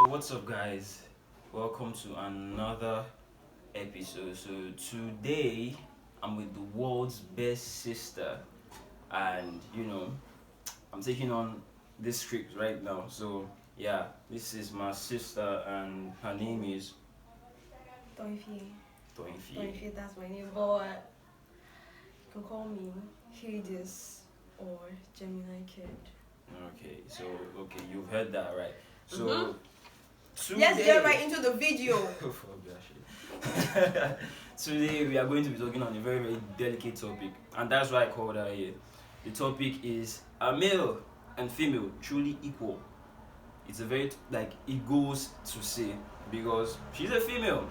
What's up, guys? Welcome to another episode. So, today I'm with the world's best sister, and I'm taking on this script right now. So, yeah, this is my sister, and her name is Toifi. Toinfi. Toifi, that's my name. But you can call me Hades or Gemini Kid. Okay, you've heard that, right? So, Let's today, get right into the video. Fuck that shit. Today we are going to be talking on a very very delicate topic, and that's why I called her here. The topic is: are male and female truly equal? It's a very it goes to say because she's a female,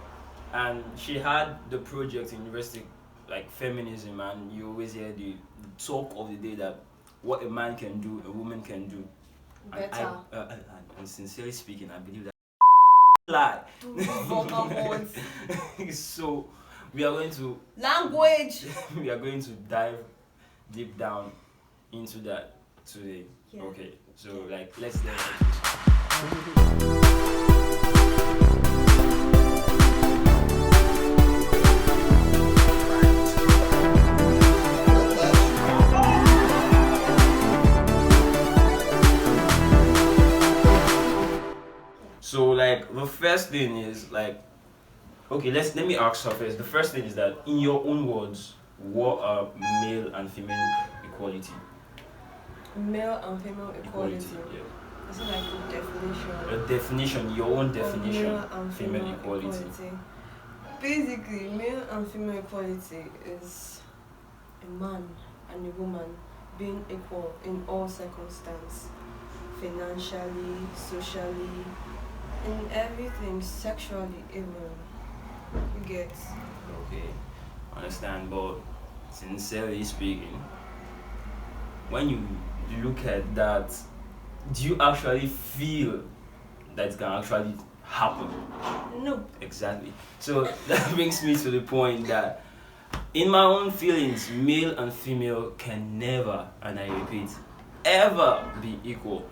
and she had the project in university like feminism, and you always hear the talk of the day that what a man can do, a woman can do. Better. And sincerely speaking, I believe that lie. So we are going to Language. we are going to dive deep down into that today. Yeah. Okay, so let's dive. So the first thing is okay, let me ask her first. The first thing is that in your own words, what are male and female equality? Male and female equality. Yeah. Is it like a definition? A definition, your own definition. Male and female equality. Basically, male and female equality is a man and a woman being equal in all circumstances, financially, socially, in everything, sexually even. You get? Okay, understand, but sincerely speaking, when you look at that, do you actually feel that it can actually happen? No. Exactly. So that brings me to the point that in my own feelings, male and female can never, and I repeat, ever be equal.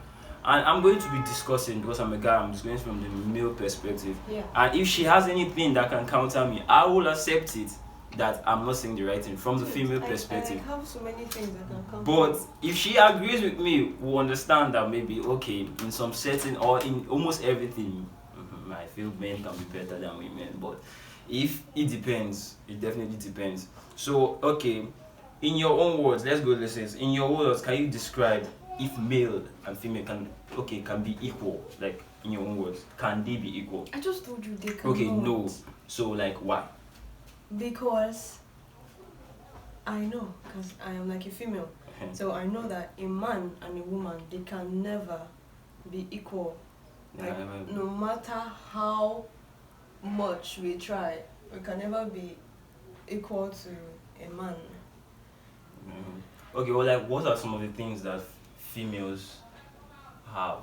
And I'm going to be discussing, because I'm a guy, I'm just going from the male perspective. Yeah. And if she has anything that can counter me, I will accept it that I'm not saying the right thing from the female perspective. I have so many things that can counter. But if she agrees with me, we'll understand that maybe, okay, in some setting or in almost everything, I feel men can be better than women. But if it depends, it definitely depends. So, okay, in your own words, let's go listen. In your words, can you describe if male and female can be equal? Like, in your own words, can they be equal? I just told you they cannot. Okay, no. So, why? Because I know, because I am like a female. So I know that a man and a woman, they can never be equal. No matter how much we try, we can never be equal to a man. Okay, well, what are some of the things that females have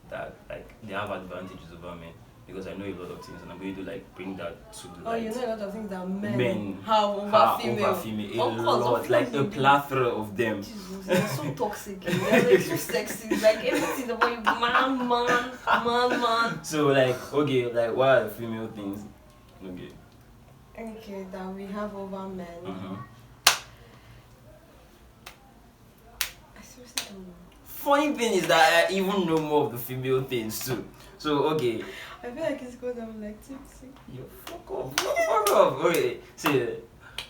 that they have advantages over men? Because I know a lot of things, and I'm going to bring that to the light. You know a lot of things that men have over female. A lot, a plethora of them. Jesus, they're so toxic. They're so sexy. Everything about you, man. So okay, what are the female things? Okay, that we have over men. I seriously don't know. Funny thing is that I even know more of the female things too. So okay. I feel like it's because I'm tipsy. Yo, fuck off. Okay, see,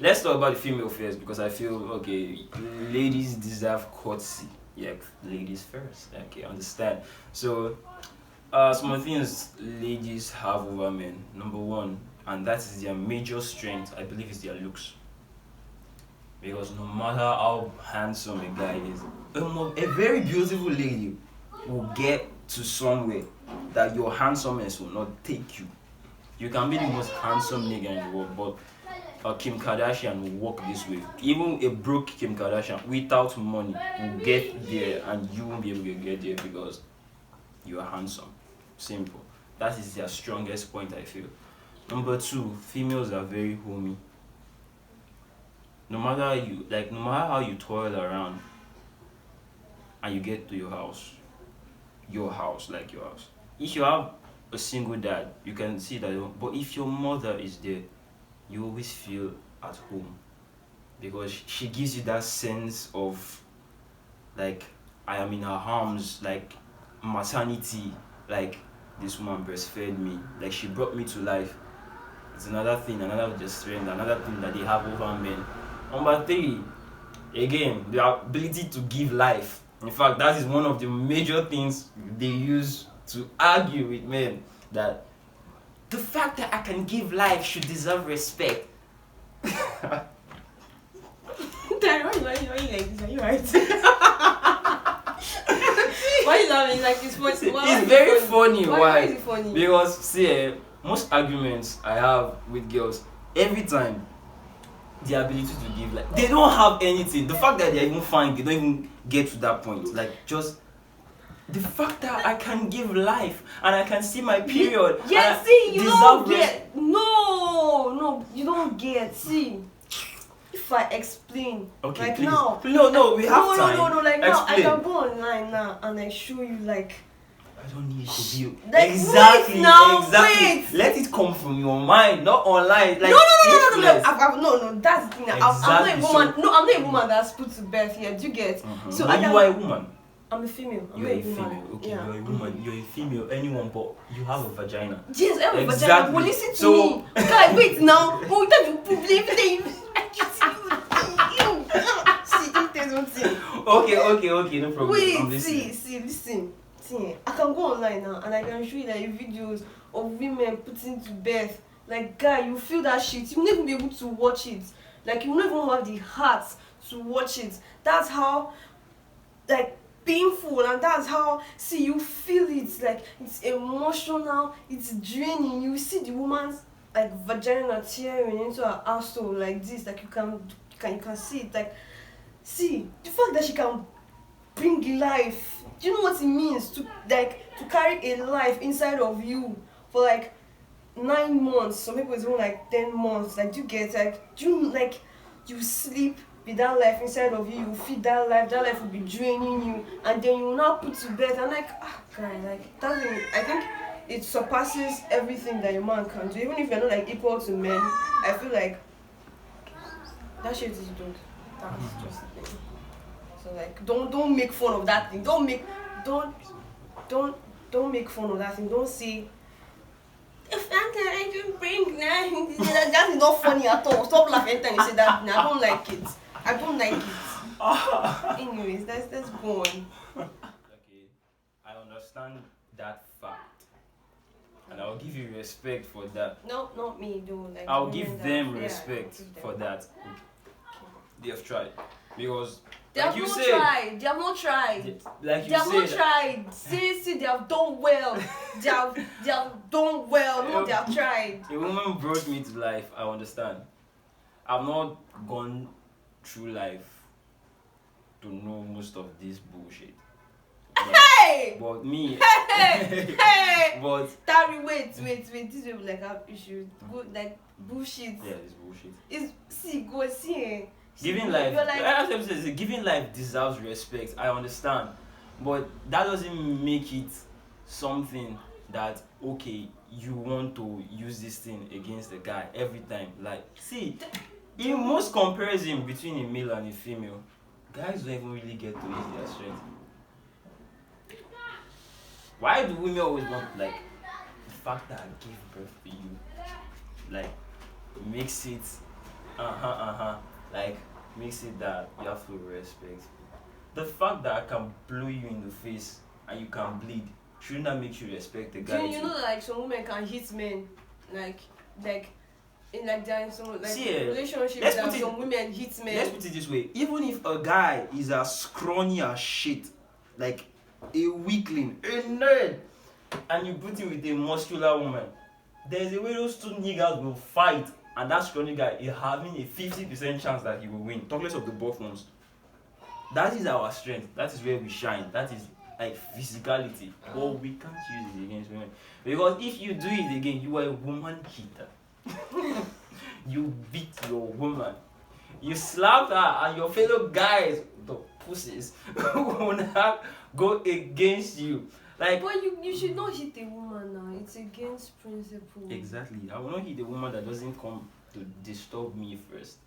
let's talk about the female first because I feel okay. Ladies deserve courtesy. Yeah, ladies first. Okay, understand. So, some of the things ladies have over men. Number one, and that is their major strength, I believe, is their looks. Because no matter how handsome a guy is, a very beautiful lady will get to somewhere that your handsomeness will not take you. You can be the most handsome nigga in the world, but Kim Kardashian will walk this way. Even a broke Kim Kardashian without money will get there, and you won't be able to get there because you are handsome. Simple. That is their strongest point, I feel. Number two, females are very homey. No matter how you toil around and you get to your house, if you have a single dad, you can see that. But if your mother is there, you always feel at home because she gives you that sense of like I am in her arms, like maternity, like this woman breastfed me, like she brought me to life. It's another thing, another just strength, another thing that they have over men. Number three, again, the ability to give life. In fact, that is one of the major things they use to argue with men, that the fact that I can give life should deserve respect. Why you like this? Are you right? Why you laughing? Like it's funny. It's very funny. Why is it funny? Because see, most arguments I have with girls, every time the ability to give, like they don't have anything. The fact that they're even fine, they don't even get to that point. Like just the fact that I can give life and I can see my period. Yeah, see, you don't get. No, you don't get. See, if I explain, okay, like please. now, No, we have time. No, like now, explain. I can go online now and I show you like. I don't need to be Like, exactly. wait now, Exactly. wait. Let it come from your mind, not online. Like No. influence. That's the thing. I'm not a woman. No, I'm not a woman that's put to birth here. Do you get? So but you are a woman. I'm a female. I'm You're not a female. Okay, Yeah. you're a woman. You're a female. Anyone, but you have a vagina. Yes, I have a vagina. Exactly. Well, listen to So- me. Guy, wait now. Oh, that you believe that See, don't tell something. Okay, no problem. I'm Wait, listening. see, listen. See, I can go online now and I can show you like videos of women putting to birth. Like, guy, you feel that shit. You won't even be able to watch it. Like, you won't even have the heart to watch it. That's how, like, painful, and that's how, see, you feel it. Like, it's emotional, it's draining. You see the woman's, like, vagina tearing into her asshole like this. Like, you can see it. Like, see, the fact that she can bring life. Do you know what it means to carry a life inside of you for like 9 months? Some people it's even like 10 months. Like, do you get you sleep with that life inside of you, you feed that life will be draining you, and then you will not put to bed. And like, guy, like that thing, I think it surpasses everything that a man can do. Even if you're not like equal to men, I feel like that shit is good. That's just the thing. So like, don't make fun of that thing. Don't make fun of that thing. Don't say the fact that I can bring that is not funny at all. Stop laughing anytime you say that. I don't like it. Anyways, let's go on. Okay, I understand that fact, and I'll give you respect for that. No, not me, though. Like, I'll give them yeah, respect give them. for that. They have tried because. They Like have you not said, tried. They have not tried. like They you have not said, tried. See, they have done well. They have done well. No, they have tried. a woman brought me to life. I understand. I've not gone through life to know most of this bullshit. Hey! But me, Hey! but Tari, wait. This will be like have issues. Go like bullshit. yeah, it's bullshit. Go see. Giving life, You're like, giving life deserves respect. I understand, but that doesn't make it something that okay, you want to use this thing against the guy every time. Like, see, in most comparison between a male and a female, guys don't even really get to use their strength. Why do women always want, like, the fact that I gave birth to you, like, makes it like makes it that you have to respect. The fact that I can blow you in the face and you can bleed, shouldn't that make you respect the guy? you know that like some women can hit men, like in like there are some like See, relationships that some women hit men. Let's put it this way: even if a guy is as scrawny as shit, like a weakling, a nerd, and you put him with a muscular woman, there's a way those two niggas will fight. And that scrawny guy is having a 50% chance that he will win. Talk less of the buff ones. That is our strength. That is where we shine. That is like physicality. But we can't use it against women. Because if you do it again, you are a woman cheater. You beat your woman. You slapped her and your fellow guys, the pussies, will not go against you. Like, but you should not hit a woman now. It's a against principle. Exactly. I will not hit a woman that doesn't come to disturb me first.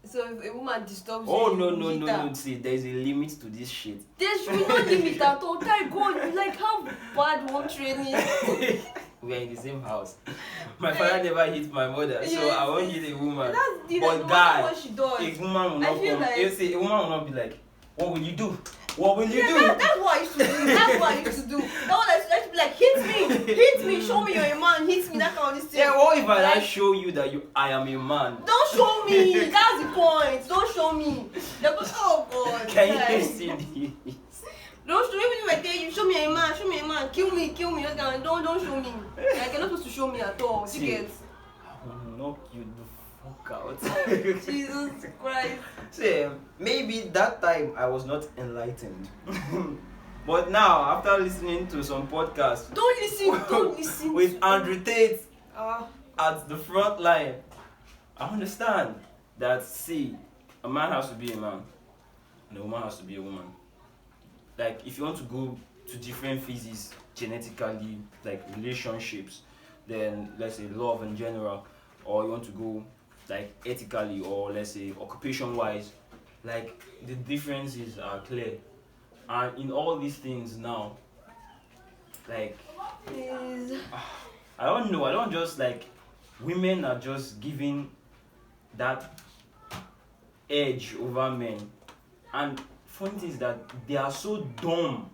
So if a woman disturbs Oh you, no. See, there's a limit to this shit. There should be no limit at all. Guy, go on. Like how bad one training. We are in the same house. My father never hit my mother, so Yes. I won't hit a woman. That's But no guy, what she does. a woman will not I feel come. like- You see, a woman will not be like, "What will you do? What will you do?" That's what I used to do. That's what I used to do. That's what I used to be like, hit me, show me you're a man, hit me, that kind of thing. Yeah, what if I Like, like, show you that I am a man? don't show me. That's the point. Don't show me. They'll go, oh God. Can like, you see this? Don't show me. Even if I tell you, show me a man, kill me. Just don't show me. Like you're not supposed to show me at all. See, You get? I will knock you the fuck out. Jesus Christ. See, maybe that time I was not enlightened. But now, after listening to some podcasts Don't listen. with Andrew Tate Ah. at the front line, I understand that, see, a man has to be a man and a woman has to be a woman. Like, if you want to go to different phases genetically, like relationships, then let's say love in general, or you want to go like ethically, or let's say occupation wise, like the differences are clear. And in all these things now, like Please. I don't know, I don't just like, women are just giving that edge over men. And funny thing is that they are so dumb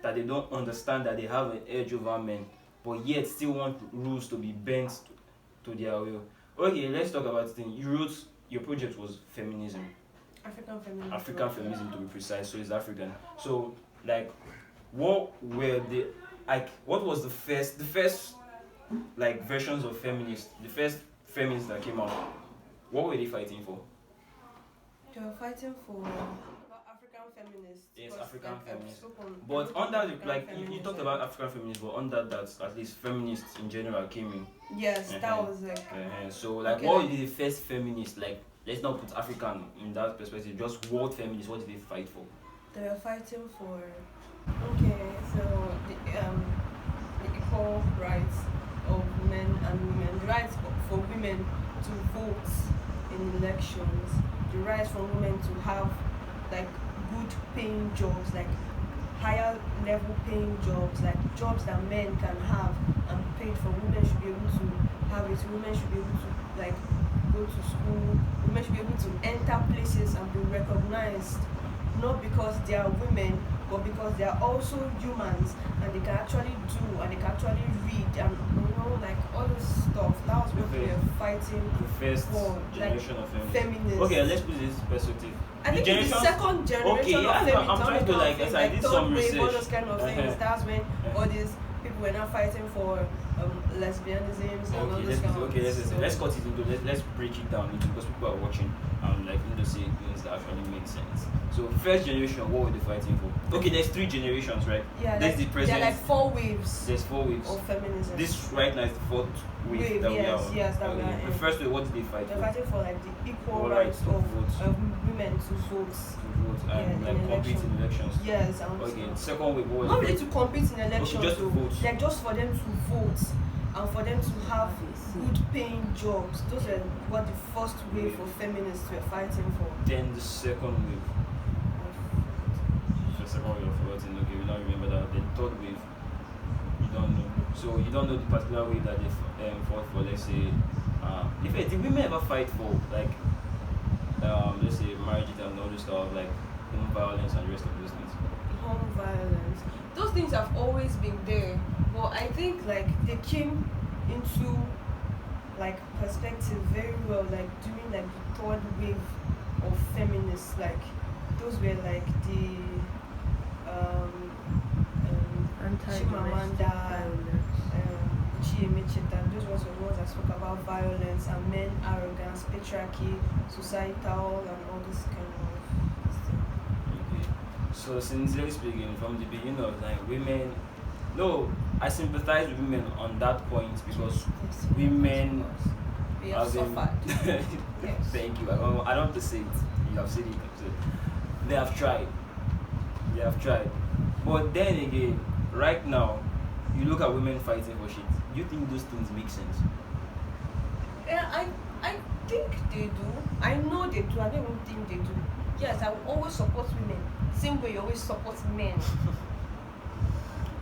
that they don't understand that they have an edge over men, but yet still want rules to be bent to their will. Okay, let's talk about the thing. You wrote, your project was feminism. African feminism. African feminism to be precise, so it's African. So, like, what were the, like, what was the first like versions of feminists, the first feminists that came out? What were they fighting for? They were fighting for African feminists. Yes, because, African like, feminists. But But under the, like, you talked about African feminism, but under that, at least feminists in general came in. Yes, that was like. So, like, Okay, what like- were the first feminists? Like, let's not put African in that perspective. Just world feminists. What did they fight for? They were fighting for. Okay, so the equal rights of men and women, the rights for women to vote in elections, the rights for women to have like good paying jobs, like higher level paying jobs, like jobs that men can have and paid for. Women should be able to have it. Women should be able to like go to school. Women should be able to enter places and be recognized, not because they are women, but because they are also humans and they can actually do and they can actually read and like all this stuff. That was what we were fighting The first for, generation like, of feminists. feminists. Okay, let's put this perspective. I think it's the second generation Okay, of yeah, feminists. I'm trying to like, I did third some wave, research. all those kind of things. Uh-huh. That's when all these people were now fighting for lesbianism and all Okay, those kind of let's cut it into, let's break it down into, because people are watching and like need to say things that actually make sense. So first generation, what were they fighting for? Okay, there's 3 generations, right? Yeah, There's the present. there are like 4 waves There's 4 waves. of feminism. This right now is the 4th wave that we are on. yes, that we are The in. first wave, what did they fight They're for? fighting for like the equal All rights rights to of vote. women to vote. To vote and Yeah, like in compete election. in elections. Yes, and Okay, second wave, what was not it? really to compete in elections, just to though. vote. Like just for them to vote and for them to have good paying jobs. Those are what the first wave of feminists were fighting for. Then the second wave. The second wave, I've forgotten. Okay, we don't remember that. The third wave, you don't know. So you don't know the particular wave that they fought for. Let's say, did women ever fight for like, let's say marriage and all this stuff, like home violence and the rest of those things? Home violence. Those things have always been there, but I think like they came into like perspective very well, like during like the third wave of feminists. Like those were like the Chimamanda, Chiemicheta. Those ones were the ones that spoke about violence and men arrogance, patriarchy, societal, and all this kind of stuff. Okay. So sincerely speaking, from the beginning of time, women, no, I sympathize with women on that point because Yes, women we have been- suffered. Yes. Thank you. I don't have to say it. You have said it. So they have tried. They have tried. But then again, right now, you look at women fighting for shit. Do you think those things make sense? Yeah, I think they do. I know they do. I don't even think they do. Yes, I will always support women. Same way you always support men.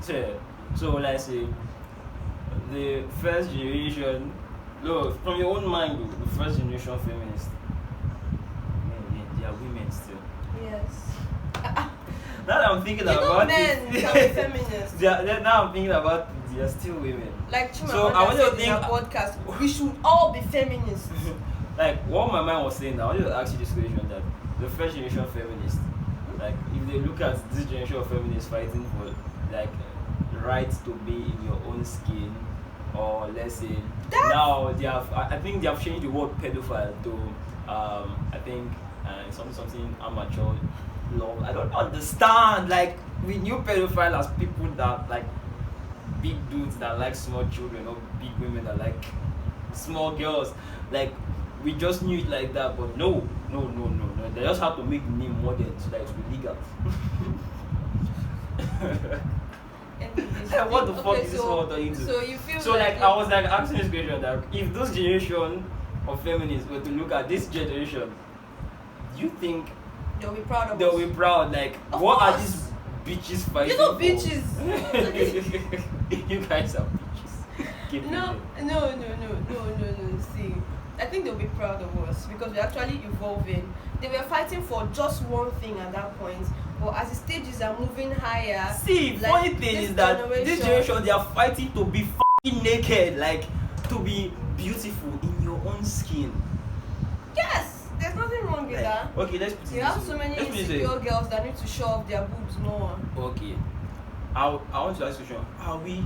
So let's say the first generation, no, from your own mind, the first generation feminists, they are women still. Yes. Now that I'm thinking You know about men it, can be feminists. now I'm thinking about it, they are still women. Like So I Chimamanda want you to said in her think, podcast, we should all be feminists. like what my mind was saying now, I want you to ask you this question that the first generation feminists, like if they look at this generation of feminists fighting for like right to be in your own skin, or let's say now they have, I think they have changed the word pedophile to I think something amateur love. I don't understand. Like we knew pedophile as people that like big dudes that like small children, or big women that like small girls. Like we just knew it like that, but no. They just have to make the name modern so that it's legal. Anyways, What the fuck okay, is this world turning into? So you feel So like I was like asking this question that if those generation of feminists were to look at this generation, do you think they'll be proud of they'll us. be proud? Like Of what are course. these bitches fighting? You know for? bitches. You guys are bitches. Keep it No. See, I think they'll be proud of us because we're actually evolving. They were fighting for just one thing at that point, but as the stages are moving higher. See, like, funny thing is that this generation they are fighting to be fucking naked, like to be beautiful in your own skin. Yes, there's nothing wrong with Like, that. okay, let's put it You have this so way. many Let's put it this way. insecure girls that need to show off their boobs more. Okay. I want to ask you a question. Are we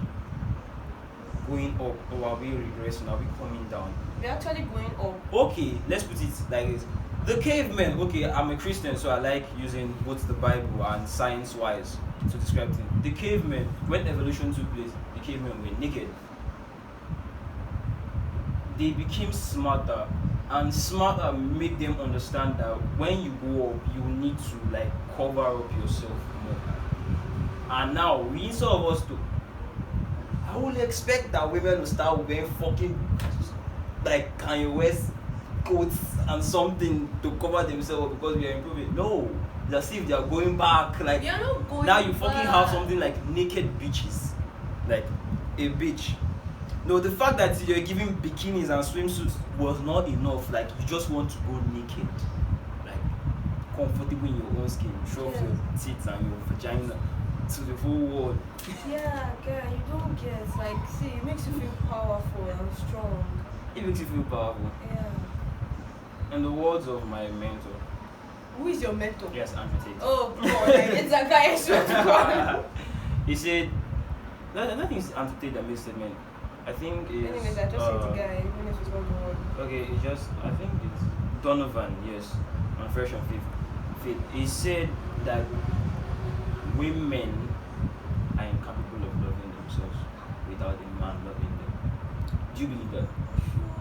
going up or are we regressing? Are we coming down? We're actually going up. Okay, let's put it like this. The cavemen, okay, I'm a Christian, so I like using both the Bible and science-wise to describe things. The cavemen, when evolution took place, the cavemen were naked. They became smarter, and smarter made them understand that when you go up, you need to like cover up yourself more. And now, we instead of us to, I would expect that women will start wearing fucking like Kanye West coats and something to cover themselves because we are improving. No, it's as if they are going back. Like You're not going now, you fucking back. have something like naked beaches, like a beach. No, the fact that you're giving bikinis and swimsuits was not enough. Like you just want to go naked, like comfortable in your own skin, show off your tits and your vagina to the whole world. Yeah, girl, you don't get like see, it makes you feel powerful and strong. It makes you feel powerful. Yeah. In the words of my mentor, Who is your mentor? yes, Andrew Tate. Oh God, like, it's a guy I swear to God. He said, nothing is Andrew Tate that made statement. I think it's. Anyways, I just said the guy, even if it's not the word. Okay, it's just, I think it's Donovan, yes, on Fresh and Fit. He said that women are incapable of loving themselves without a man loving them. Do you believe that?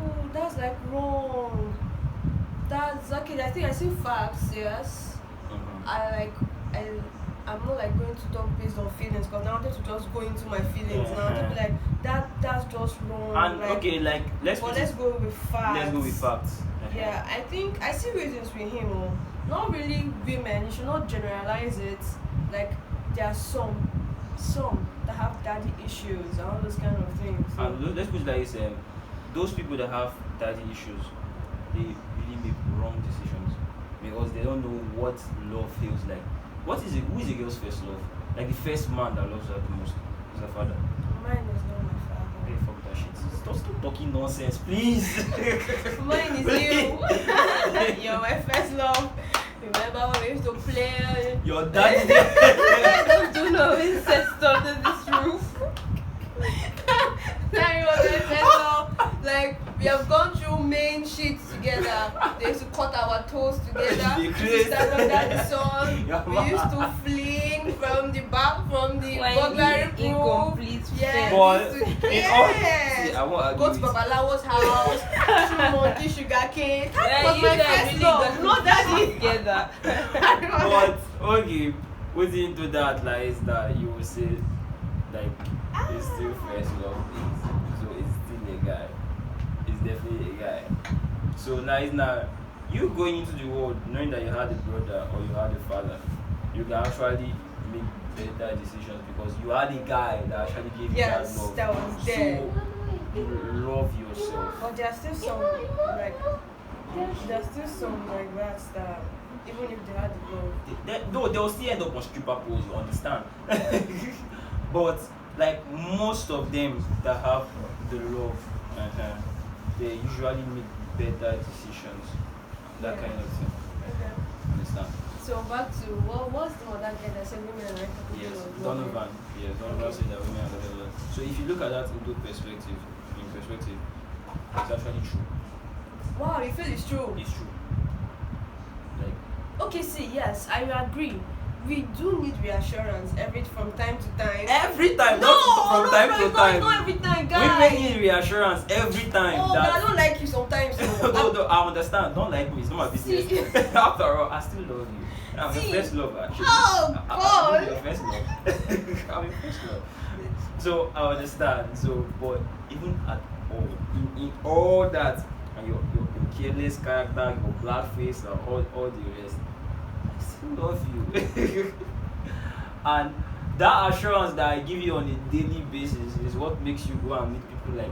Oh, that's like wrong. That's okay. I think I see facts. Yes. I'm not like going to talk based on feelings because now I wanted to just go into my feelings now. To be like that's just wrong. And like, okay, like let's go with facts. Let's go with facts. Yeah, I think I see reasons with him. Oh. Not really women. You should not generalize it. Like there are some that have daddy issues and all those kind of things. So. And let's put it like this: those people that have daddy issues, they really make wrong decisions because they don't know what love feels like. Who is a girl's first love? Like the first man that loves her the most is her father. Mine is not my father. Hey, fuck that shit. Stop talking nonsense, please. Mine is you. You're my first love. Remember when we used to play? Your daddy. Don't do no incest under this roof. Now you was my first love. Like we have gone through main sheets together. They used to cut our toes together. We used to stand under the sun. We used to fling from the back from the burglary proof. Incomplete. Yes. I won't Go argue to with Babalawo's house. Chew monkey sugar cane. That was you my guys first really love. got Not daddy. together. But okay, what's into that like is that you will say like it's still first love. So now you going into the world knowing that you had a brother or you had a father, you can actually make better decisions because you had a guy that actually gave you that Yes, love. that was there. So you love yourself. But there are still some like that even if they had the love. No, they'll still end up on stripper poles, you understand? But like most of them that have the love, they usually make better decisions, that kind of thing. Okay. Understand? So back to what's the other guy that said women are right to Yes, people? Donovan. Yeah, Donovan said that women are better. So if you look at that into perspective, it's actually true. Wow, you feel it's true? It's true. Like Okay, see, yes, I agree. We do need reassurance from time to time. every time, No, not from time to time. Not every time, guys. Women need reassurance every time. Oh, but I don't like you sometimes. No, I understand. Don't like me. It's not my business. After all, I still love you. I'm your first love, actually. Oh, God. I'm your first love. I'm your first love. So I understand. So, but even at all, in all that, and your careless character, your black face, and all the rest, I still love you. And that assurance that I give you on a daily basis is what makes you go and meet people like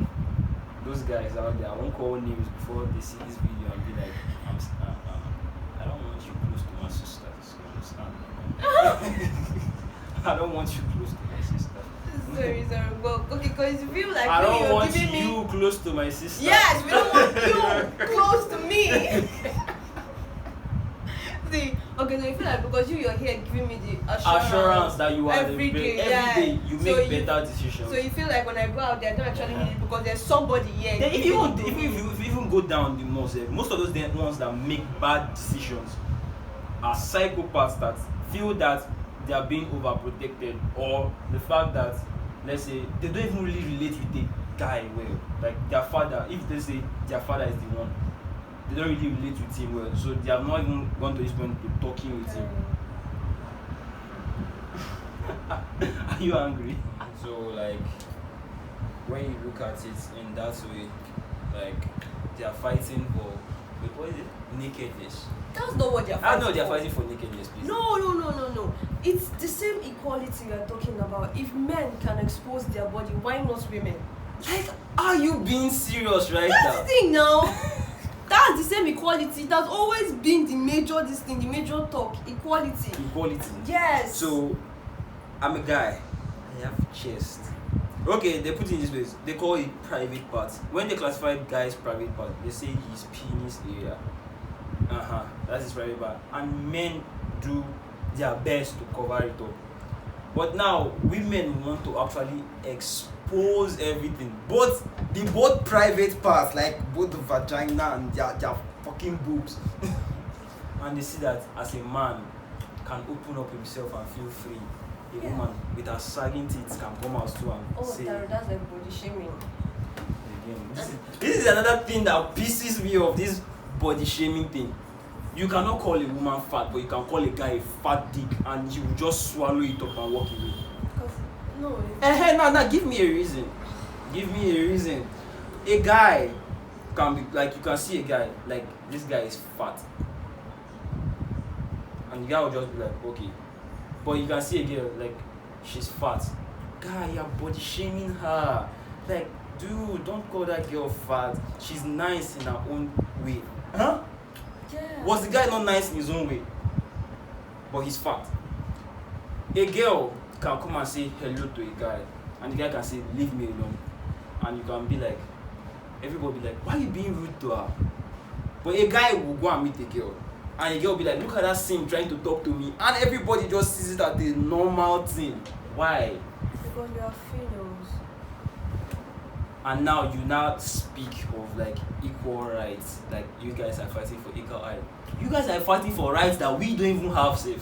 those guys out there. I won't call names before they see this video and be like, I don't want you close to my sisters. You understand? I don't want you close to my sister. Sorry. Well, okay, because you feel like I don't you're want giving you me. close to my sister. Yes, we don't want you close to me. See, okay, so you feel like because you're here giving me the assurance that you are every day, every day you make better decisions. So you feel like when I go out there, I don't actually need it because there's somebody here. Then if you even go down the most of those ones that make bad decisions are psychopaths that feel that they are being overprotected, or the fact that, let's say, they don't even really relate with the guy well. Like their father, if they say their father is the one, they don't really relate with him well, so they have not even gone to this point to talking with him. Are you angry? So like when you look at it in that way, like they are fighting for what is it? Nakedness. That's not what they're fighting for. I know they are fighting for nakedness, please. No. It's the same equality we are talking about. If men can expose their body, why not women? Like, are you being serious right That's now? the thing now. That's the same equality. It has always been the major talk. Equality. Yes. So, I'm a guy. I have chest. Okay, they put it in this place. They call it private parts. When they classify guys' private part, they say his penis area. That's his private part. And men do their best to cover it up. But now, women want to actually expose everything. Both private parts, like both the vagina and their fucking boobs. And they see that as a man can open up himself and feel free. A woman with her sagging teeth can come out too and say... Oh, that's like body shaming. Again, this is another thing that pisses me off, this body shaming thing. You cannot call a woman fat, but you can call a guy a fat dick and you will just swallow it up and walk away. No. Now, give me a reason. A guy can be, like, you can see a guy, like, this guy is fat. And the guy will just be like, okay. But you can see a girl, like, she's fat. Guy, you're body shaming her. Like, dude, don't call that girl fat. She's nice in her own way. Huh? Yeah. Was the guy not nice in his own way? But he's fat. A girl can come and say hello to a guy, and the guy can say, leave me alone. And you can be like, everybody be like, why are you being rude to her? But a guy will go and meet a girl, and a girl will be like, look at that sim trying to talk to me, and everybody just sees it as a normal thing. Why? Because we are females. And now you speak of like equal rights, like you guys are fighting for equal rights. You guys are fighting for rights that we don't even have safe.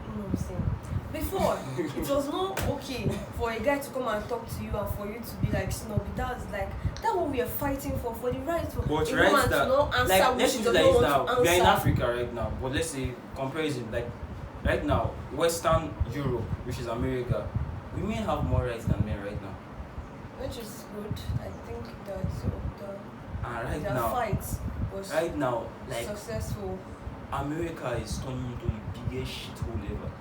I'm saying. Before, it was not okay for a guy to come and talk to you and for you to be like snobby. That's what we are fighting for the rights for But a rights woman that, to not answer like, which let's she use does like not this want now. to answer. We are in Africa right now, but let's say comparison, like right now, Western Europe, which is America, women have more rights than men right now. Which is good. I think that And right Their now, fights was like successful. America is turning into the biggest shithole ever.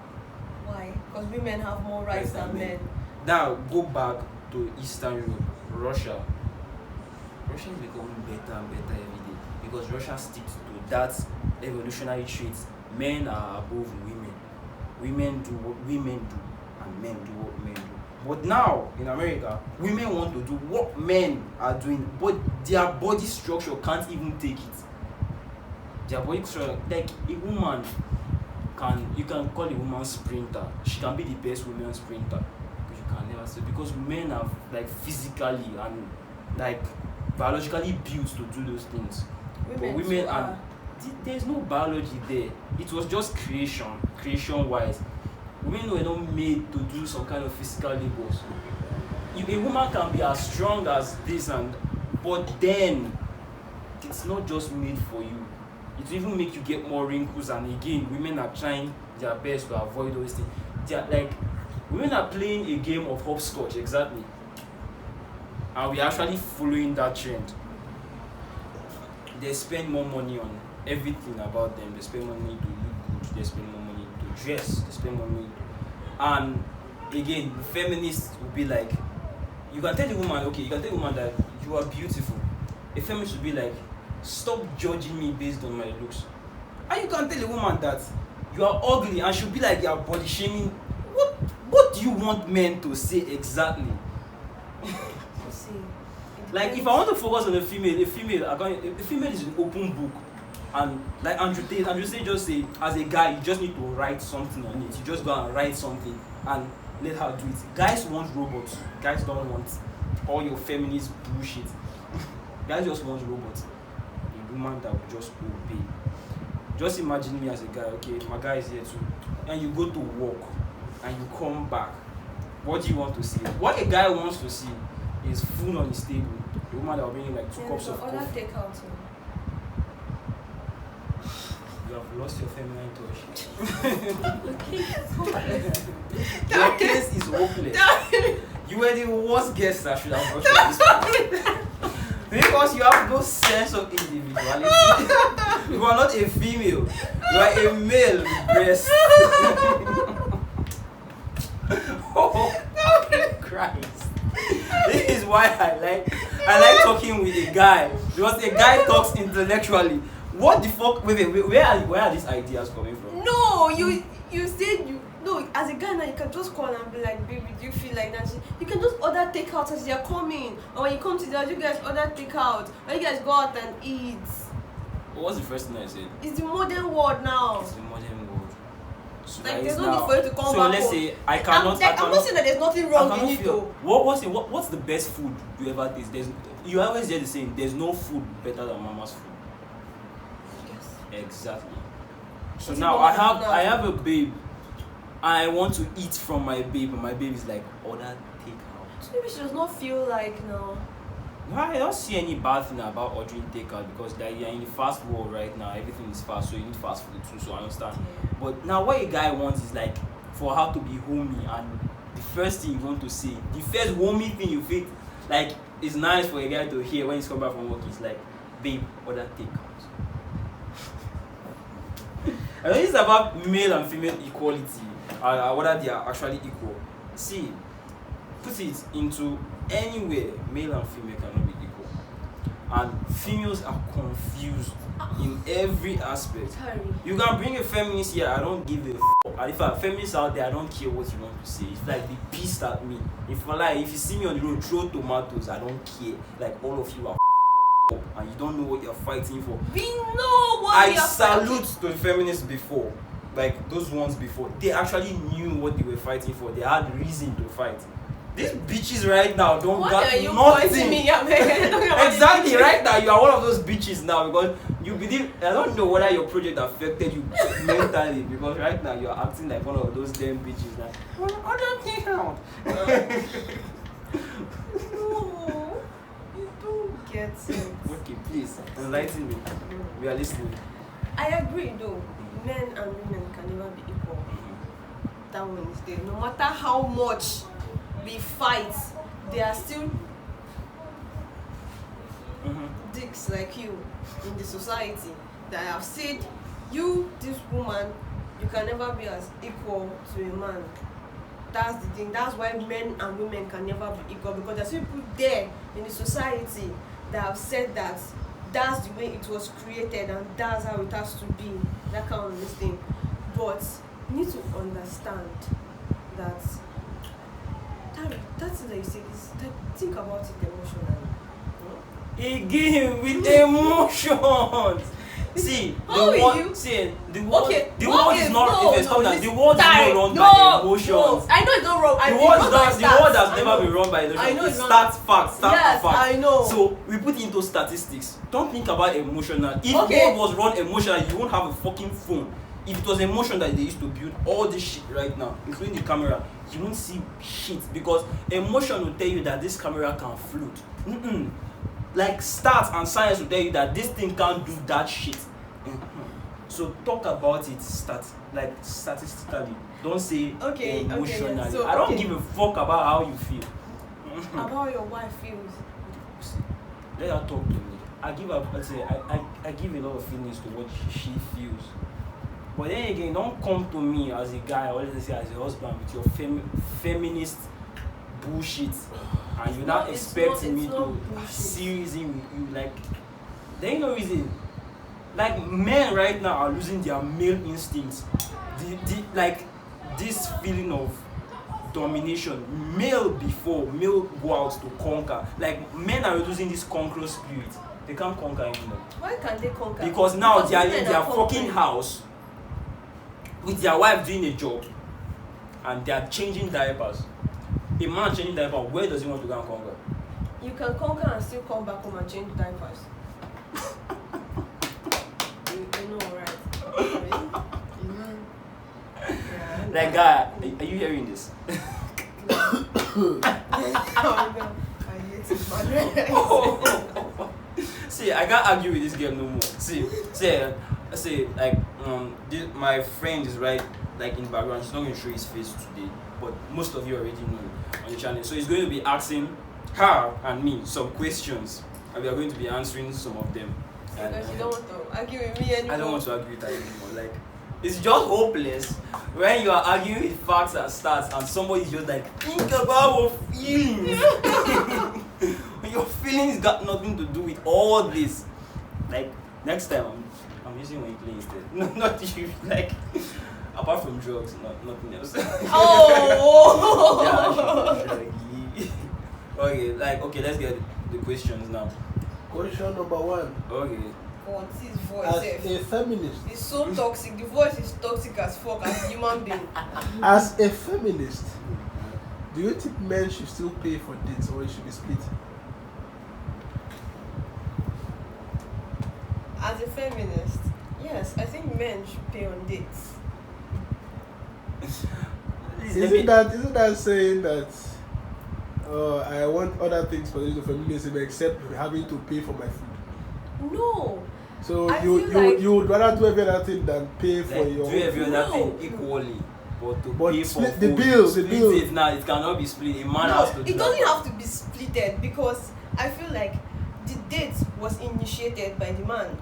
Why? Because women have more rights than men. Now go back to Eastern Europe, Russia. Russia is becoming better and better every day because Russia sticks to that evolutionary trait. Men are above women. Women do what women do, and men do what men do. But now in America, women want to do what men are doing, but their body structure can't even take it. Their body structure, like a woman you can call a woman sprinter. She can be the best woman sprinter, but you can never say because men are like physically and like biologically built to do those things. Women and there's no biology there. It was just creation wise. Women were not made to do some kind of physical labors. A woman can be as strong as this but then it's not just made for you. It will even make you get more wrinkles, and again women are trying their best to avoid those things. They are like women are playing a game of hopscotch exactly. And we're actually following that trend. They spend more money on everything about them. They spend money to look good. They spend more money to dress. They spend more money. And again, feminists will be like, you can tell the woman that you are beautiful. A feminist will be like, stop judging me based on my looks. And you can tell a woman that you are ugly, and she'll be like, you are body shaming. What do you want men to say exactly? Like if I want to focus on a female is an open book, and like Andrew Tate just say, as a guy you just need to write something on it. You just go and write something and let her do it. Guys want robots. Guys don't want all your feminist bullshit. Guys just want robots. A woman that will just obey. Just imagine me as a guy. Okay, my guy is here too, and you go to work and you come back. What do you want to see? What a guy wants to see is food on his table. The woman that will bring like 2 cups of coffee. You have lost your feminine touch. Your case is hopeless. You were the worst guest that should have brought you this place. Because you have no sense of individuality. You are not a female. You are a male with breasts. Oh Christ. This is why I like talking with a guy, because a guy talks intellectually. What the fuck? Wait, where are these ideas coming from? No, you said as a guy now you can just call and be like, baby, do you feel like that? You can just order takeout as you're coming, or when you come to the house, you guys order takeout, or you guys go out and eat. What's the first thing I said? It's the modern world now. It's the modern world. So like there's no need for you to come back. So let's say I'm not saying that there's nothing wrong in it though. What's the best food you ever taste? You always hear the saying, there's no food better than mama's food. Yes. Exactly. So now I have a babe. I want to eat from my babe, and my babe is like, order takeout. So maybe she does not feel like no. No, I don't see any bad thing about ordering takeout, because you're in the fast world right now. Everything is fast, so you need fast food too. So I understand. Yeah. But now, what a guy wants is like for her to be homey, and the first thing you want to say, the first homey thing you feel like is nice for a guy to hear when he's come back from work is like, babe, order takeout. I think it's about male and female equality, whether they are actually equal. See, put it into anywhere, male and female cannot be equal. And females are confused in every aspect. You can bring a feminist here, I don't give a f***. And if a feminist out there, I don't care what you want to say. It's like they pissed at me. If you see me on the road, throw tomatoes, I don't care. Like all of you are up and you don't know what you're fighting for. We know what I salute to the feminists before. Like those ones before. They actually knew what they were fighting for. They had reason to fight. These bitches right now don't got nothing. Me exactly, right now you are one of those bitches now, because you believe, I don't know whether your project affected you mentally, because right now you are acting like one of those damn bitches that I don't think out. No, you don't get it. Okay, please enlighten me. We are listening. I agree though. Men and women can never be equal. That one is there. No matter how much we fight, they are still. dicks like you in the society that have said, you, this woman, you can never be as equal to a man. That's the thing. That's why men and women can never be equal, because there's people there in the society that have said that that's the way it was created and that's how it has to be. That kind of thing. But you need to understand that that's what you say is that, think about it emotionally. Again with emotions. See, the world is not if it's coming down. The world is not run by emotions. I know it's not wrong. The world has never been run by emotions. I know it's Stats, facts. Yes, I know. So we put it into statistics. Don't think about emotional. If world was run emotional, you won't have a fucking phone. If it was emotion that they used to build all this shit right now, including the camera, you won't see shit, because emotion will tell you that this camera can float. Like stats and science will tell you that this thing can't do that shit. So talk about it statistically. Don't say emotionally. Yeah. So, I don't give a fuck about how you feel. About your wife feels. Let her talk to me. I give a lot of feelings to what she feels. But then again, don't come to me as a guy, or let's say as a husband, with your feminist bullshit, and you're not expecting me to seriously with you. Like, there ain't no reason. Like, men right now are losing their male instincts. Like this feeling of domination. Male go out to conquer. Like, men are losing this conqueror spirit. They can't conquer anymore. Why can't they conquer? Because now they are in their fucking house with their wife doing a job, and they are changing diapers. A man changing diapers, where does he want to go and conquer? You can conquer and still come back home and change diapers. you know, right? Like, guy, are you hearing this? See, I can't argue with this girl no more. See, like, my friend is right, like, in the background. He's not going to show his face today, but most of you already know on the channel. So he's going to be asking her and me some questions, and we are going to be answering some of them. Because you don't want to argue with me anymore. I don't want to argue with her anymore. Like, it's just hopeless when you are arguing with facts and stats, and somebody's just like, think about your feelings. Your feelings got nothing to do with all this. Like, next time I'm using my play instead. No, not you. Like, apart from drugs, nothing else. Oh. Okay, let's get the questions now. Question number 1. Okay. God, his voice. As a feminist. It's so toxic. The voice is toxic as fuck as a human being. As a feminist, do you think men should still pay for dates, or it should be split? As a feminist, yes, I think men should pay on dates. Isn't that saying that I want other things for the feminism except having to pay for my food? No. So you would rather do every other thing than pay for like, your do every other thing equally, but pay for split food. the bill. Split it now. It cannot be split. A man has to. It doesn't have to be splitted, because I feel like the date was initiated by the man.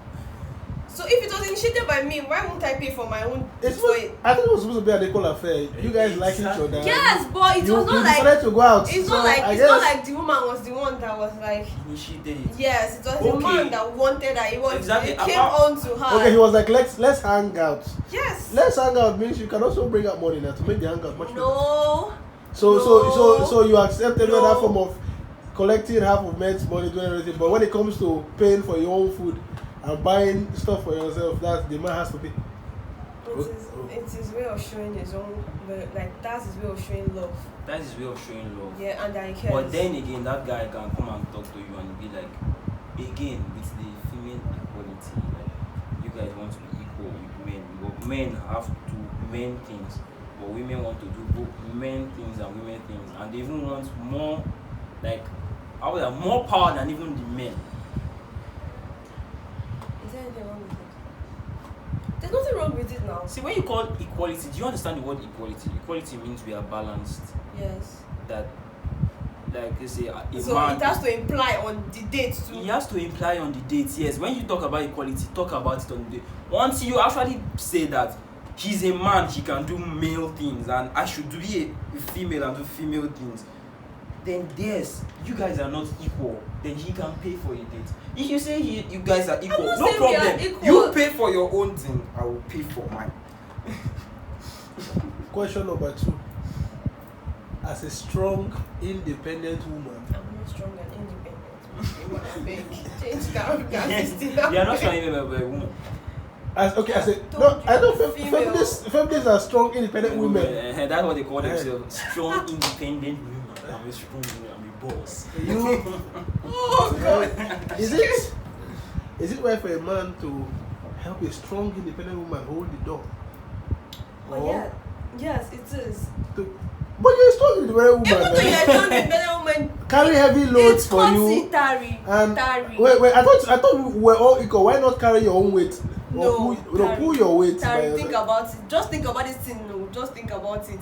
So if it was initiated by me, why won't I pay for my own? I think it was supposed to be an equal affair. You guys like each other. Yes, but it was not like. decided to go out. It's so not like the woman was the one that was like. Initiated it. Yes, it was the man that wanted that. It came on to her. Okay, he was like, let's hang out. Yes. Let's hang out means you can also bring up money now to make the hangout much better. No. So you accept every other form of collecting half of men's money, doing everything, but when it comes to paying for your own food and buying stuff for yourself, that the man has to pay. It's his way of showing his own, like, that's his way of showing love. That is his way of showing love. Yeah, and I care. But then again, that guy can come and talk to you and be like, again, with the female equality, like, you guys want to be equal with men, but men have to do men things, but women want to do both men things and women things, and they even want more, like, more power than even the men. Is there anything wrong with it? There's nothing wrong with it now. See, when you call equality, do you understand the word equality? Equality means we are balanced. Yes. That like you say, a so man. it has to imply on the date too. It has to imply on the date, yes. When you talk about equality, talk about it on the date. Once you actually say that he's a man, he can do male things, and I should be a female and do female things, then yes, you guys are not equal. Then he can pay for a date. If you say you guys are equal, no problem. You pay for your own thing, I will pay for mine. Question number 2. As a strong, independent woman. I'm not strong and independent. Change that. You are not strong independent, but a woman. I know feminists are strong, independent women. That's what they call themselves. Strong, independent women. I'm a strong woman. I'm a boss. Oh God! Is it right for a man to help a strong, independent woman hold the door? Oh, yeah. Yes, it is. But you're a strong, independent woman. Even though you're a strong, independent woman, carry heavy loads for you. Tarry. Wait. I thought we were all equal. Why not carry your own weight? No, pull your weight. Think about it. Just think about this thing. No, just think about it.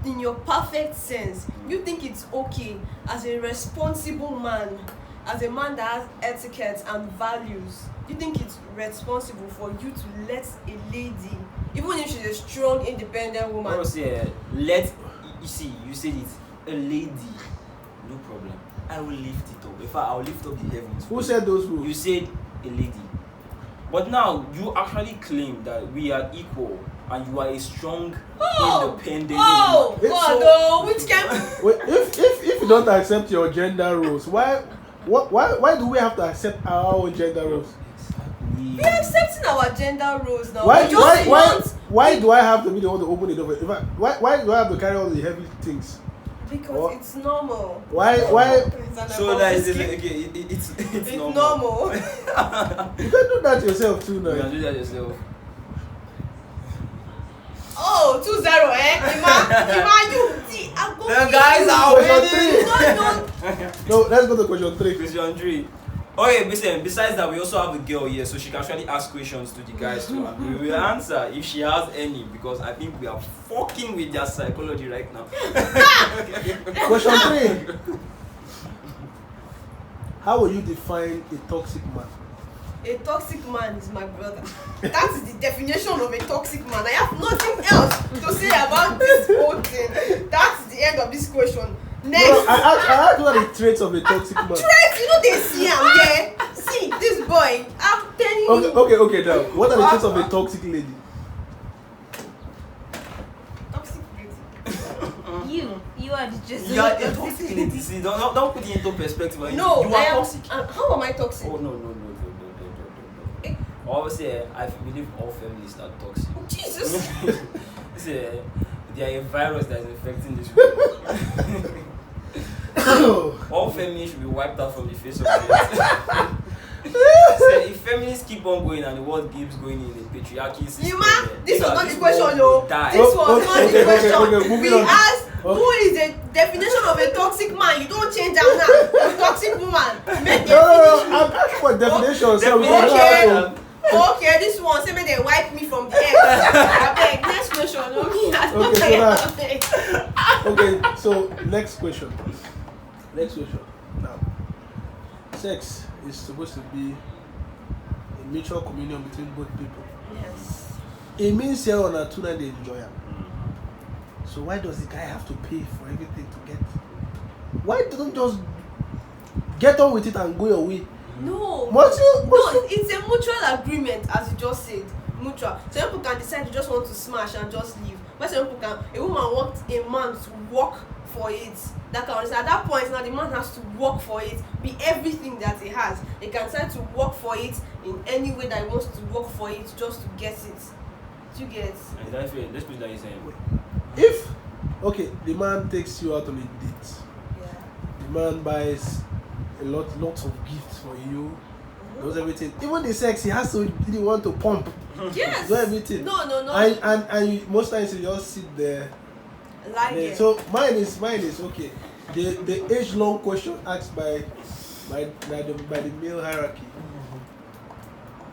In your perfect sense, you think it's okay as a responsible man, as a man that has etiquette and values. You think it's responsible for you to let a lady, even if she's a strong, independent woman. You said it, a lady, no problem. I will lift it up. In fact, I will lift up the heavens. Who said those rules? You said a lady. But now you actually claim that we are equal and you are a strong, independent woman. Which can Wait, if you don't accept your gender roles, why do we have to accept our own gender roles? we are accepting our gender roles now. Why do I have to be the one to open the door? In fact, why do I have to carry all the heavy things? Because it's normal. Why? So that is it's normal. You can do that yourself too now. You can do that yourself. Oh, 2-0, Ima, you see, I'm going the guys are winning. No, let's go to question 3. Question 3. Okay, besides that, we also have a girl here, so she can actually ask questions to the guys too, and we will answer if she has any, because I think we are fucking with their psychology right now. Question 3. How will you define a toxic man? A toxic man is my brother. That is the definition of a toxic man. I have nothing else to say about this whole thing. That's the end of this question. Next. No, I asked what are the traits of a toxic man. Traits? You know they see him, yeah? See, this boy, I'm telling you. Okay, now. What are the traits of a toxic lady? Toxic lady. You are just You are a toxic lady. See, don't put it into perspective. No, you are toxic. How am I toxic? Oh, no. Obviously, I believe all feminists are toxic. Jesus. They are a virus that is infecting this world. All feminists should be wiped out from the face of the earth. If feminists keep on going and the world keeps going in a patriarchy system, this was not the question, though. This was not the question. We asked who is the definition of a toxic man. You don't change that now. A toxic woman. No. I'm asking for definition. Okay, this one say me they wipe me from the earth. Okay, next question. Okay, so next question. Now, sex is supposed to be a mutual communion between both people. Yes. It means here on a tuna they enjoy it. So why does the guy have to pay for everything to get? Why don't just get on with it and go your way? No, it's a mutual agreement, as you just said. Mutual. Some people can decide you just want to smash and just leave. But some people can. A woman wants a man to work for it. That can understand. At that point, now the man has to work for it, be everything that he has. He can decide to work for it in any way that he wants to work for it, just to get it. To get. And that's fair. Let's put that in saying. If the man takes you out on a date. Yeah. The man buys lots of gifts for you, does everything. Even the sex, he has to really want to pump. Yes. Do everything. No. And you, most times you just sit there. So mine is okay. The age-long question asked by the male hierarchy.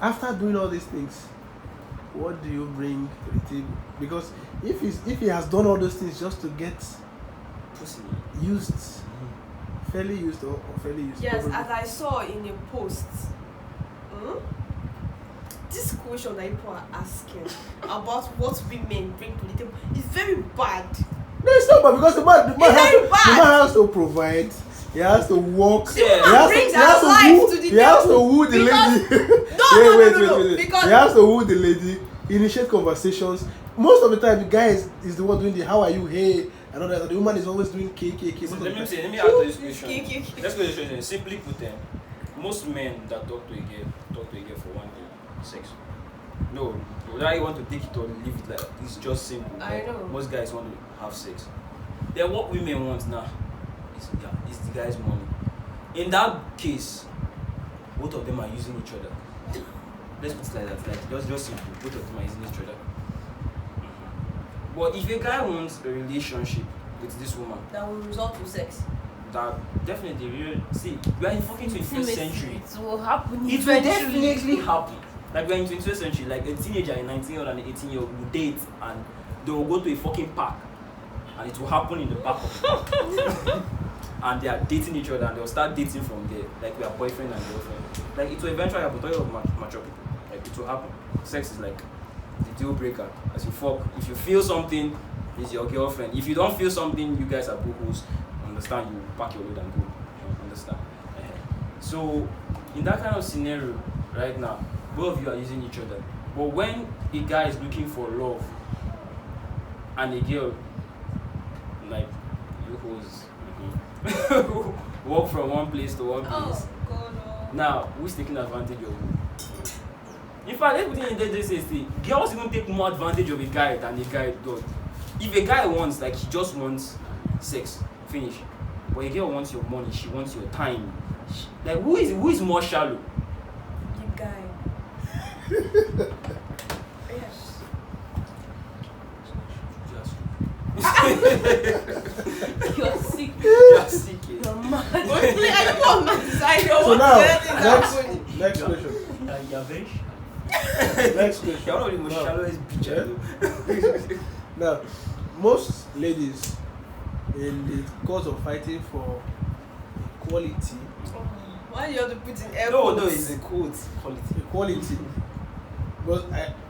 After doing all these things, what do you bring to the table? Because if he has done all those things just to get Pussy. used, Fairly used or fairly used? Yes, probably. as I saw in a post. This question that people are asking about what women bring to the table is very bad. No, it's not bad because the man very bad. has to provide. He has to work. The woman brings her life to the He has to table. woo the lady. No. Because he has to woo the lady, initiate conversations. Most of the time, the guy is the one doing the how are you, hey, and all that. The woman is always doing KKK. So let me answer this question. KKK. Let's go to this question. Simply put, most men that talk to a girl for one day, sex. No, whether you want to take it or leave it, like it's just simple. I know. Most guys want to have sex. Then what women want now is the guy's money. In that case, both of them are using each other. Let's put it like that. Like just simple. Both of them are using each other. But if a guy wants a relationship with this woman, that will result in sex. that definitely see, we are in fucking 21st century. It will happen. It will definitely happen. Like we're in 21st century, like a teenager, a 19-year-old and an 18-year-old will date and they will go to a fucking park and it will happen in the park of the park. And they are dating each other and they'll start dating from there. Like we are boyfriend and girlfriend. Like it will eventually happen. Talking of mature people. Like it will happen. Sex is like the deal breaker. As you fuck, if you feel something, it's your girlfriend. If you don't feel something, you guys are boo-hoos. Understand, you pack your load and go. You understand? So in that kind of scenario right now, both of you are using each other. But when a guy is looking for love and a girl, like you hoes, walk from one place to one place. Oh God. Oh. Now, who's taking advantage of who? In fact, let's put it in this say, girls even take more advantage of a guy than a guy does. If a guy wants, like he just wants sex, finish. But a girl wants your money, she wants your time. Like who is more shallow? The guy. Yes. You're sick. You're sick. You're mad. Honestly, I don't want my desire. So now, next question. You're very Next question. You're one of the most shallowest bitch I know. Now, most ladies, in the course of fighting for equality, Why do you have to put in air No, quotes? it's a quote. equality. Because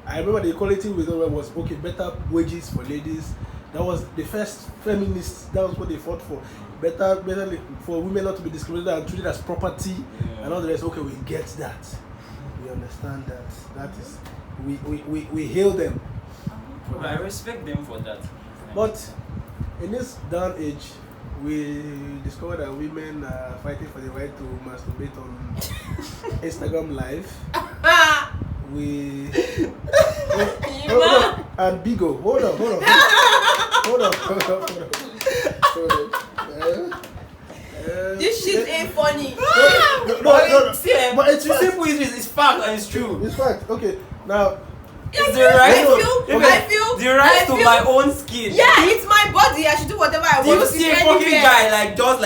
I remember the equality with them was okay, better wages for ladies. That was the first feminists. That was what they fought for. Better for women not to be discriminated and treated as property, and all the rest. Okay, we get that. We understand that. That is, we hail them. I respect them for that. But in this down age, we discovered that women are fighting for the right to masturbate on Instagram Live. We hold on. And Bigo, hold on. This shit ain't funny. No. But it's simple. It's fact and it's true. It's fact. Okay, now. It's the right. I feel the right to my own skin. Yeah, it's my body. I should do whatever I Do want. you to see a fucking guy just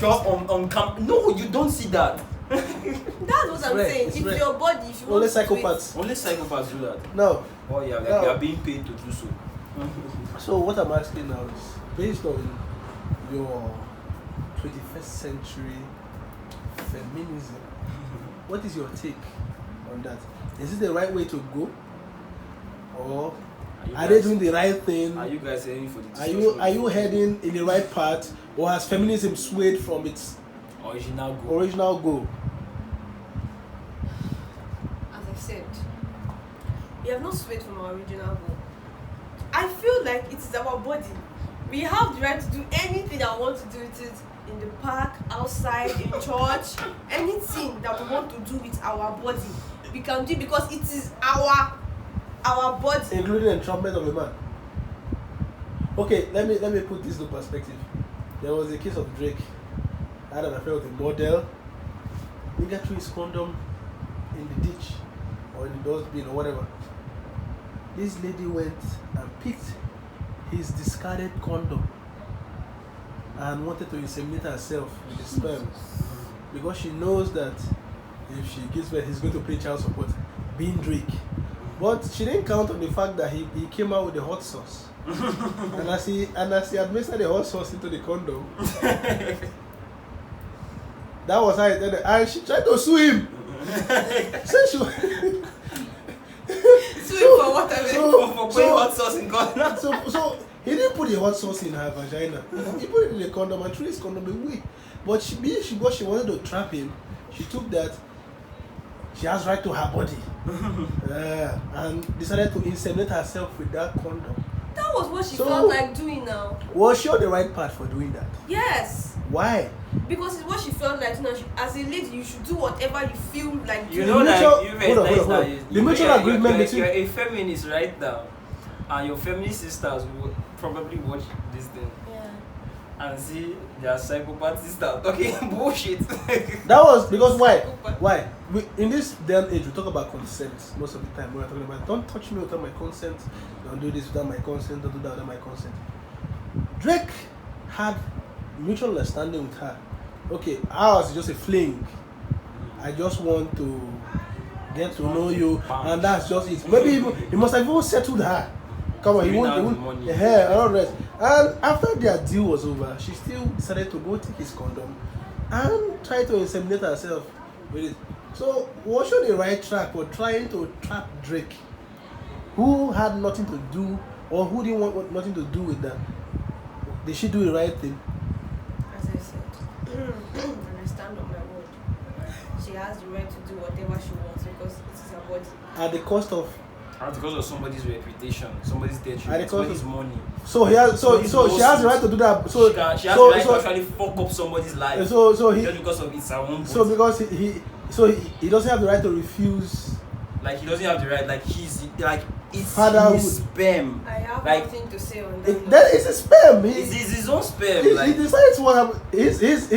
on camp? No, you don't see that. That's what I'm saying. It's If rare. your body, if you Only want to do it, psychopaths. Only psychopaths do that. No. Oh yeah, like No. they are being paid to do so. So what I'm asking now is, based on your 21st century feminism, what is your take on that? Is it the right way to go, or are they doing the right thing? Are you guys heading for the? Are you heading in the right path, or has feminism swayed from its original goal? as I said, we have not swayed from our original goal. I feel like it is our body. We have the right to do anything I want to do with it in the park, outside, in church, anything that we want to do with our body. We can do it because it is our body. including entrapment of a man. Okay, let me put this in perspective. There was a case of Drake. Had an affair with a model. He got threw his condom in the ditch or in the dustbin or whatever. This lady went and picked his discarded condom and wanted to inseminate herself with the sperm because she knows that if she gives birth, he's going to pay child support, being Drake. But she didn't count on the fact that he came out with the hot sauce. and as he administered the hot sauce into the condom, That was how it ended. And she tried to sue him. Say she Sweet for whatever. For putting hot sauce in Ghana. So he didn't put the hot sauce in her vagina. He put it in the condom and threw his condom away. But she wanted to trap him. She took that. She has right to her body. And decided to inseminate herself with that condom. That was what she felt like doing now. Was she on the right path for doing that? Yes. Why? Because it's what she felt like now. As a lady, you should do whatever you feel like doing. You know that hold on. The you mutual agreement between you're a feminist right now, and your feminist sisters will probably watch this thing and see their psychopath sister talking bullshit. That was because why? In this day and age, we talk about consent most of the time. We're talking about don't touch me without my consent, don't do this without my consent, don't do that without my consent. Drake had mutual understanding with her. Okay, ours is just a fling. I just want to get to know you, and that's just it. Maybe he must have even settled her. Come on, he won't. Yeah, all right. And after their deal was over, she still decided to go take his condom and try to inseminate herself with it. So, was she on the right track for trying to trap Drake, who had nothing to do, or who didn't want nothing to do with that? Did she do the right thing? As I said, and I stand on my word. She has the right to do whatever she wants because it is her body. At the cost of. And because of somebody's reputation, somebody's detriment, somebody's money. So she has the right to do that. So she has the right to actually fuck up somebody's life. So he just because of it's her own body. So because he doesn't have the right to refuse. Like he doesn't have the right. Like he's like it's Fatherhood. his sperm. I have like, nothing to say on that. That is his sperm. It's his own sperm. He decides what happens. His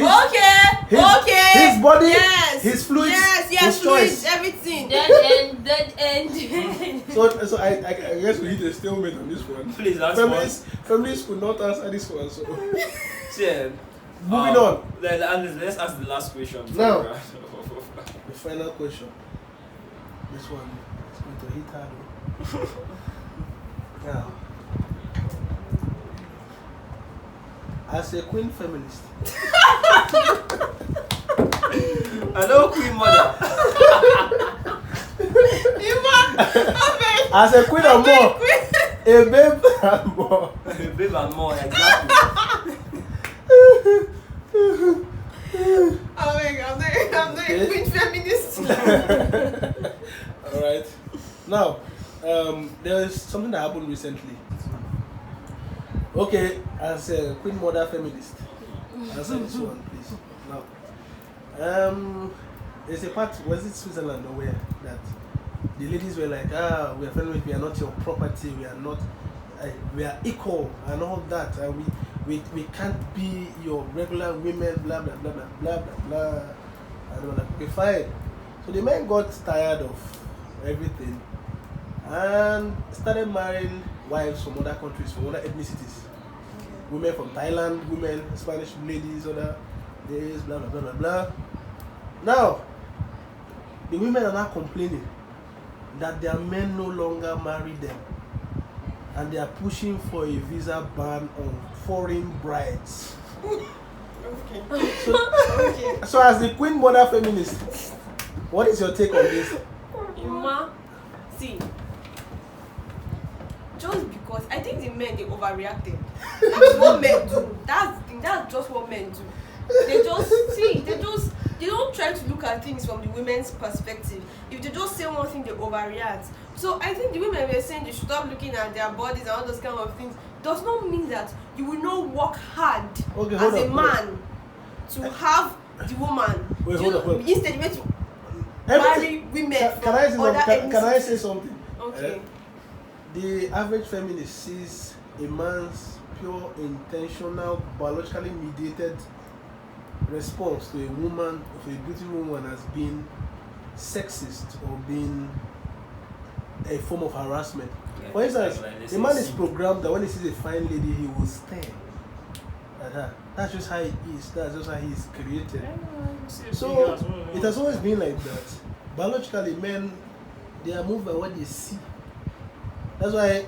body, his fluids, his fluids, choice. everything. Dead end. So I guess we hit a stalemate on this one. Please, feminists could not answer this one. So yeah. Moving on. Let's ask the last question. Now, the final question. This one is going to hit hard. Now, as a queen feminist, hello, queen mother. as a queen and more, a babe and more, a babe and more, exactly. I'm not a queen feminist. All right. Now, there is something that happened recently. Okay, as a queen mother feminist, answer this one, please. Now, there's a part, was it Switzerland or where, that the ladies were like, we are feminists, we are not your property, we are not, we are equal and all that, and we can't be your regular women, blah blah blah blah blah blah blah. And they were like, okay, fine. So the men got tired of everything and started marrying wives from other countries, from other ethnicities. Women from Thailand, women, Spanish ladies, other days, blah blah blah blah blah. Now, the women are now complaining that their men no longer marry them, and they are pushing for a visa ban on foreign brides. So as the queen mother feminist, what is your take on this? See, just because I think the men, they overreacted. That's what men do. That's just what men do. They don't try to look at things from the women's perspective. If they just say one thing, they overreact. So I think the women were saying they should stop looking at their bodies and all those kind of things. Does not mean that you will not work hard as a man to have the woman. Instead, you want to marry women Can I say something? Okay. The average feminist sees a man's pure, intentional, biologically mediated response to a woman, of a beautiful woman, as being sexist or being a form of harassment. For instance, a man is programmed that when he sees a fine lady, he will stare at her. That's just how he is. That's just how he is created. So it has always been like that. Biologically, men, they are moved by what they see. That's why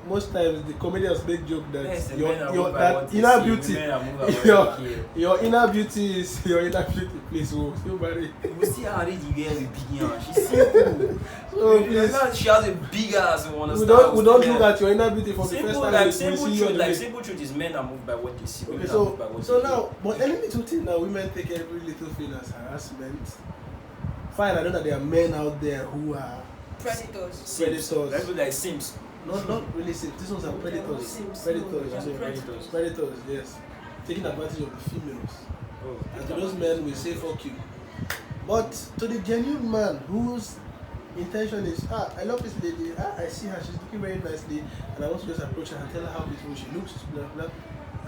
most times the comedians make joke that Yes, the your men are your moved by that what they inner see, beauty women are moved by what your they hear. your inner beauty is your inner beauty. Please, oh, still marry. You see how already the girl with big ass. She's simple. So You please, know, she has a big ass. You we understand? don't look at your inner beauty for the first Simple, time. like we simple see you on truth. the Like way. simple truth is men are moved by what they see. Okay, Women are so moved by what so they now, hear. but any little thing now, women take every little thing as harassment. Fine, I know that there are men out there who are Predators. Sims. Let's be like Sims. not really safe. These ones are They're predators. not Sims, Predators, no, you they're say. predators. Predators, yes. Taking advantage of the females. Oh, And to those men, we say fuck you. But to the genuine man whose intention is, I love this lady, I see her, she's looking very nicely, and I want to just approach her and tell her how beautiful she looks, blah blah.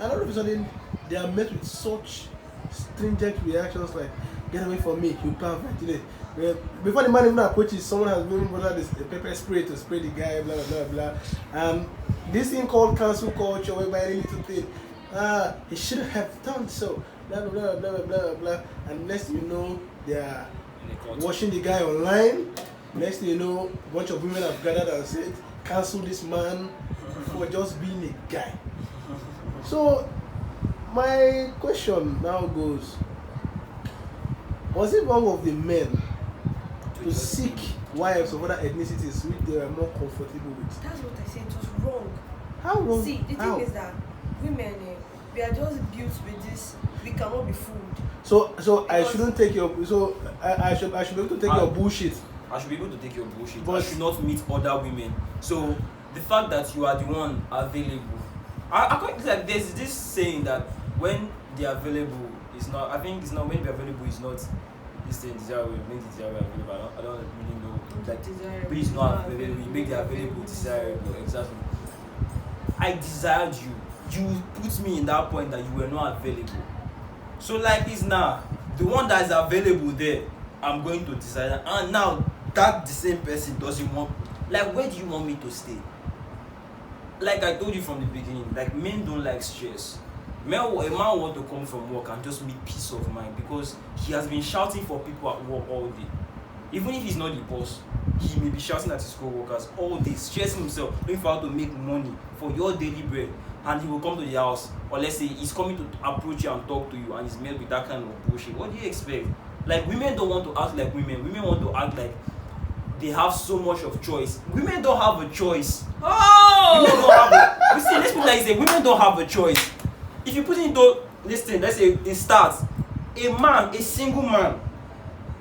And all of a sudden, they are met with such stringent reactions like, get away from me, you pervert. You know, before the man even approaches, someone has been brought this pepper spray to spray the guy, blah blah blah blah. This thing called cancel culture, whereby any little thing, he shouldn't have done so, blah blah blah blah blah blah. And next thing you know, they are watching the guy online. Next thing you know, a bunch of women have gathered and said, cancel this man for just being a guy. So my question now goes, was it wrong of the men to seek wives of other ethnicities which they were more comfortable with? That's what I said, it was wrong. How wrong? See, the How? thing is that women, we are just built with this, we cannot be fooled. So I Because- shouldn't take your, so I should be able to take your bullshit. I should be able to take your bullshit. But- I should not meet other women. So the fact that you are the one available, it's like there's this saying that when the available is not, I think it's not when the available is not this thing desirable, make the desirable available. I don't really know. Like Desirable. please not available, you make the available desirable. Exactly. I desired you. You put me in that point that you were not available. So like this now, the one that is available there, I'm going to desire. And now that the same person doesn't want, like where do you want me to stay? Like I told you from the beginning, like men don't like stress. A man want to come from work and just make peace of mind because he has been shouting for people at work all day. Even if he's not the boss, he may be shouting at his co-workers all day, stressing himself, looking for how to make money for your daily bread. And he will come to the house, or let's say he's coming to approach you and talk to you, and he's met with that kind of bullshit. What do you expect? Like women don't want to act like women. Women want to act like they have so much of choice. Women don't have a choice. Oh! Women don't have a, you see, let's put like say women don't have a choice. If you put it into this thing, let's say it starts, a single man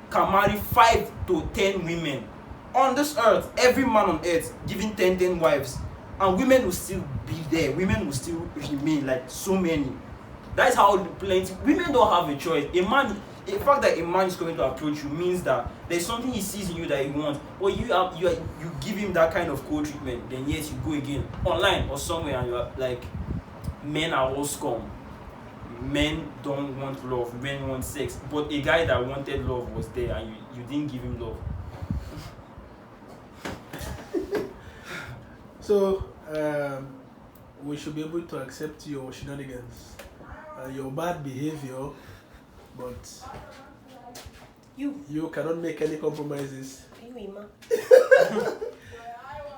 can marry 5 to 10 women on this earth. Every man on earth giving 10 wives, and women will still be there. Women will still remain like so many. That is how plenty women don't have a choice. The fact that a man is coming to approach you means that there's something he sees in you that he wants, or you give him that kind of cold treatment. Then yes, you go again online or somewhere, and you are like, men are all scum. Men don't want love. Men want sex. But a guy that wanted love was there, and you didn't give him love. So we should be able to accept your shenanigans, your bad behavior, but you cannot make any compromises. You, Ima.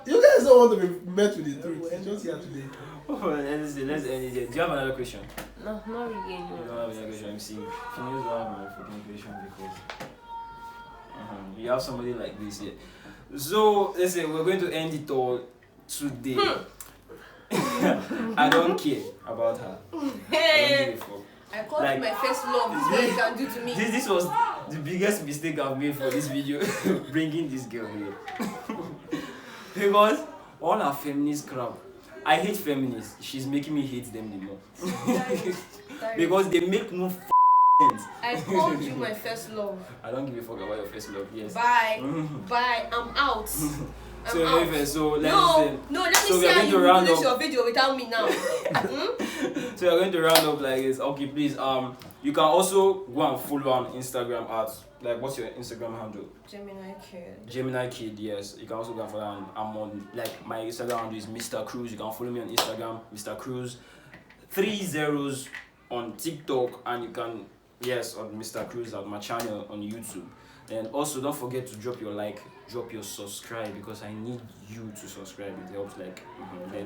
You guys don't want to be met with the truth. It's just here today. Let's end it there. Do you have another question? No, not really. You don't have another question. I'm seeing females don't have a fucking question because you have somebody like this here. So let's say we're going to end it all today. I don't care about her. I don't give a fuck. I called Like- you my first love. This is what you can do to me. This was the biggest mistake I've made for this video, bringing this girl here. Because all her feminist crap, I hate feminists. She's making me hate them the more. Sorry. Because they make no sense. I called you my first love. I don't give a fuck about your first love. Yes. Bye. Bye. I'm out. I'm So out. anyway, so let's No, let me so we see are how going to you round release up. your video without me now. So we're going to round up like this. Okay, please. You can also go and follow on Instagram at like what's your Instagram handle? Gemini Kid. Gemini Kid. Yes. You can also go and follow. And I'm on like my Instagram handle is Mr. Cruz. You can follow me on Instagram, Mr. Cruz. 3 zeros on TikTok, and you can Yes, on Mr. Cruz on my channel on YouTube. And also don't forget to drop your like, drop your subscribe because I need you to subscribe. It helps then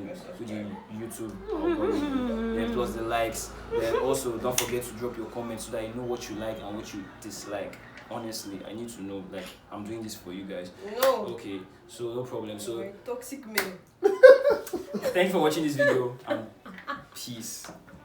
with the YouTube algorithm. Then plus the likes. Then also don't forget to drop your comments so that I know what you like and what you dislike. Honestly, I need to know. Like I'm doing this for you guys. No. Okay, so no problem. So You're a toxic male. thank you for watching this video and peace.